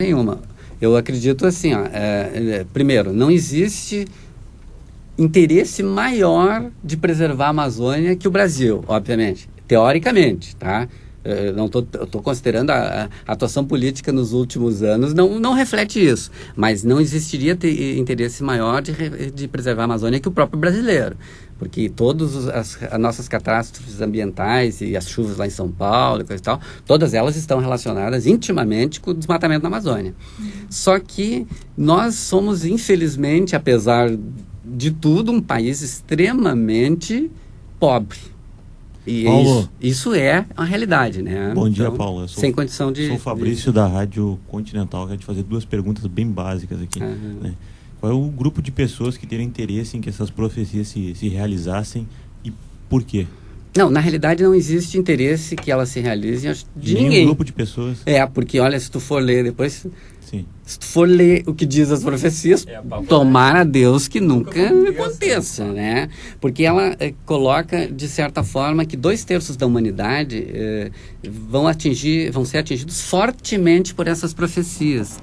nenhuma. Eu acredito assim, ó, primeiro, não existe interesse maior de preservar a Amazônia que o Brasil, obviamente, teoricamente, tá? Eu estou considerando a atuação política nos últimos anos, não reflete isso, mas não existiria interesse maior de preservar a Amazônia que o próprio brasileiro, porque todas as nossas catástrofes ambientais e as chuvas lá em São Paulo e coisa e tal, todas elas estão relacionadas intimamente com o desmatamento na Amazônia. Só que nós somos, infelizmente, apesar de tudo, um país extremamente pobre. E Paulo, isso é a realidade, né? Bom dia, Paulo. Sem condição de... Sou o Fabrício da Rádio Continental. Quero te fazer 2 perguntas bem básicas aqui. Né? Qual é o grupo de pessoas que teriam interesse em que essas profecias se realizassem e por quê? Não, na realidade não existe interesse que elas se realizem de ninguém. Nenhum grupo de pessoas? Porque olha, se tu for ler depois... Sim. Se tu for ler o que diz as profecias, tomara a Deus que nunca aconteça, né? Porque ela coloca, de certa forma, que 2/3 da humanidade vão ser atingidos fortemente por essas profecias.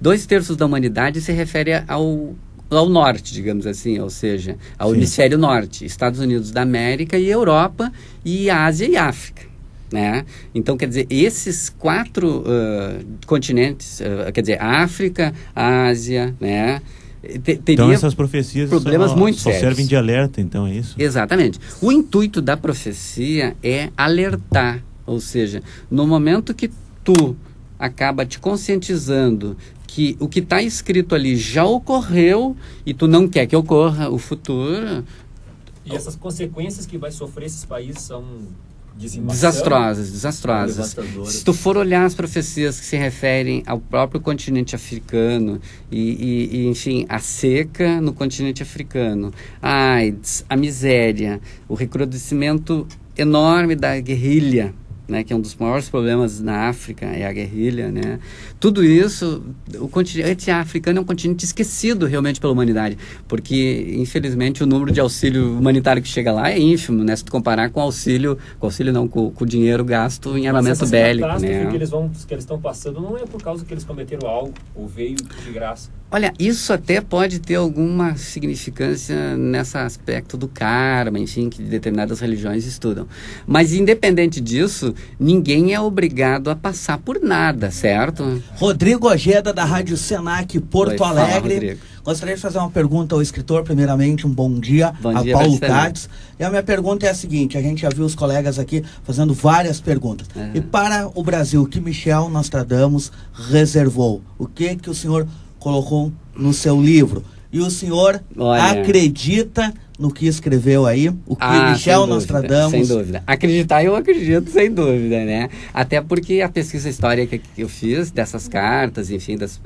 2/3 da humanidade se refere ao norte, digamos assim, ou seja, ao hemisfério norte, Estados Unidos da América e Europa, e Ásia e África. Né? Então, quer dizer, esses 4 continentes, quer dizer, África, Ásia, né? Então essas profecias problemas muito só sérios. Servem de alerta, então, é isso? Exatamente. O intuito da profecia é alertar, ou seja, no momento que tu acaba te conscientizando que o que está escrito ali já ocorreu e tu não quer que ocorra o futuro... E essas consequências que vai sofrer esses países são... desastrosas. Se tu for olhar as profecias que se referem ao próprio continente africano e enfim, a seca no continente africano, a AIDS, a miséria, o recrudescimento enorme da guerrilha, né, que é um dos maiores problemas na África, é a guerrilha, né? Tudo isso, o continente africano é um continente esquecido realmente pela humanidade, porque, infelizmente, o número de auxílio humanitário que chega lá é ínfimo, né? Se tu comparar com com o dinheiro gasto em armamento bélico, né? Que eles estão passando não é por causa que eles cometeram algo, ou veio de graça. Olha, isso até pode ter alguma significância nesse aspecto do karma, enfim, que determinadas religiões estudam. Mas, independente disso, ninguém é obrigado a passar por nada, certo? Rodrigo Ojeda, da Rádio Senac, Porto Alegre. Gostaria de fazer uma pergunta ao escritor, primeiramente, um bom dia a Paulo Katz. E a minha pergunta é a seguinte, a gente já viu os colegas aqui fazendo várias perguntas. E para o Brasil, o que Michel Nostradamus reservou? O que o senhor colocou no seu livro? E o senhor acredita no que escreveu aí? O que Michel Nostradamus... Sem dúvida. Acreditar, eu acredito, sem dúvida, né? Até porque a pesquisa histórica que eu fiz, dessas cartas, enfim, das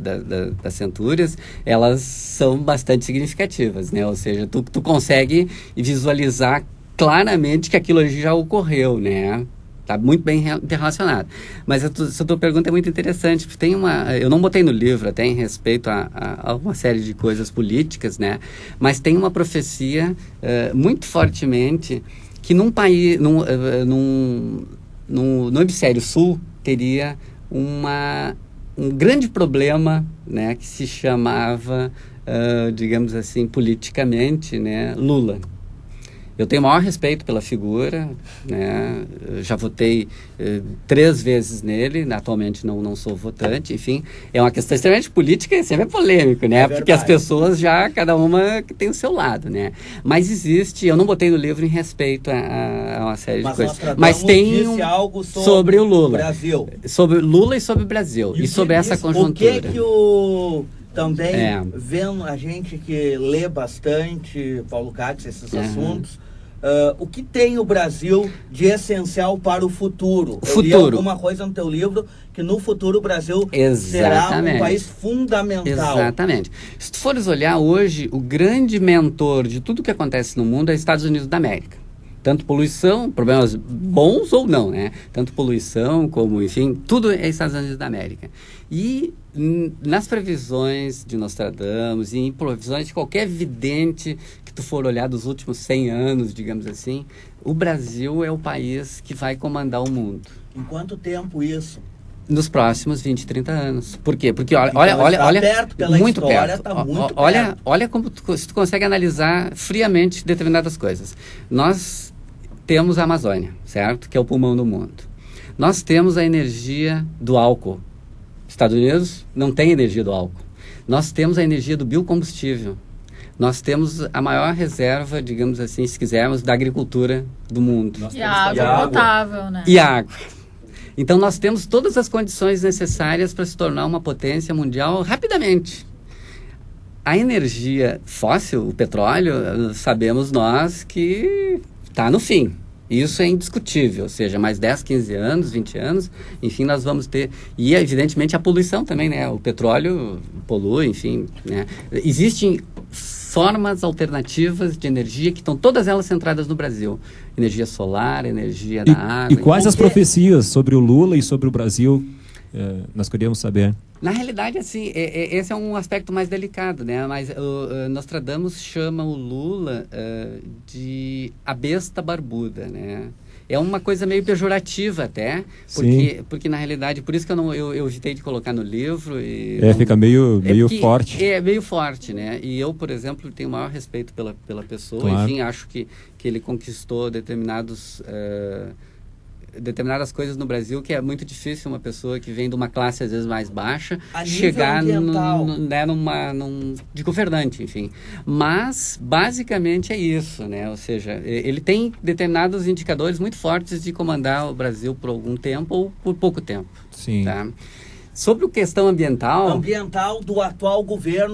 centúrias, elas são bastante significativas, né? Ou seja, tu consegue visualizar claramente que aquilo já ocorreu, né? Está muito bem relacionado. Mas essa tua pergunta é muito interessante. Tem eu não botei no livro, até em respeito a uma série de coisas políticas, né? Mas tem uma profecia muito fortemente que num país, no hemisfério sul, teria um grande problema, né? Que se chamava, digamos assim, politicamente, né? Lula. Eu tenho o maior respeito pela figura, né? Eu já votei 3 vezes nele, atualmente não sou votante, enfim. É uma questão extremamente política e sempre é polêmico, né? Porque as pessoas já, cada uma tem o seu lado, né? Mas existe, eu não botei no livro em respeito a uma série de coisas. Mas tem algo sobre o Lula. Brasil. Sobre Lula e sobre o Brasil. E sobre essa conjuntura. O que o... Também, vendo a gente que lê bastante, Paulo Katz, esses assuntos, o que tem o Brasil de essencial para o futuro? Eu li alguma coisa no teu livro que no futuro o Brasil será um país fundamental. Exatamente. Se tu fores olhar hoje, o grande mentor de tudo que acontece no mundo é os Estados Unidos da América. Tanto poluição, problemas bons ou não, né? Tanto poluição como, enfim, tudo é Estados Unidos da América. E nas previsões de Nostradamus e em previsões de qualquer vidente que tu for olhar dos últimos 100 anos, digamos assim, o Brasil é o país que vai comandar o mundo. Em quanto tempo isso? Nos próximos 20, 30 anos. Por quê? Porque olha perto, pela muito história, perto. Tá muito perto. Olha como tu consegue analisar friamente determinadas coisas. Nós temos a Amazônia, certo? Que é o pulmão do mundo. Nós temos a energia do álcool. Estados Unidos não tem energia do álcool. Nós temos a energia do biocombustível. Nós temos a maior reserva, digamos assim, se quisermos, da agricultura do mundo. E a água potável, né? E a água. Então, nós temos todas as condições necessárias para se tornar uma potência mundial rapidamente. A energia fóssil, o petróleo, sabemos nós que está no fim. Isso é indiscutível, ou seja, mais 10, 15 anos, 20 anos, enfim, nós vamos ter... E, evidentemente, a poluição também, né? O petróleo polui, enfim, né? Existem formas alternativas de energia que estão todas elas centradas no Brasil. Energia solar, energia da água... E quais as profecias sobre o Lula e sobre o Brasil nós queríamos saber? Na realidade, assim, esse é um aspecto mais delicado, né? Mas Nostradamus chama o Lula de a besta barbuda, né? É uma coisa meio pejorativa até, porque na realidade, por isso que eu evitei de colocar no livro. Fica meio forte. É meio forte, né? E eu, por exemplo, tenho o maior respeito pela pessoa, claro. Enfim, acho que ele conquistou determinadas no Brasil, que é muito difícil uma pessoa que vem de uma classe às vezes mais baixa chegar de governante, enfim. Mas basicamente é isso, né? Ou seja, ele tem determinados indicadores muito fortes de comandar o Brasil por algum tempo ou por pouco tempo. Sim. Tá? Sobre a questão ambiental do atual governo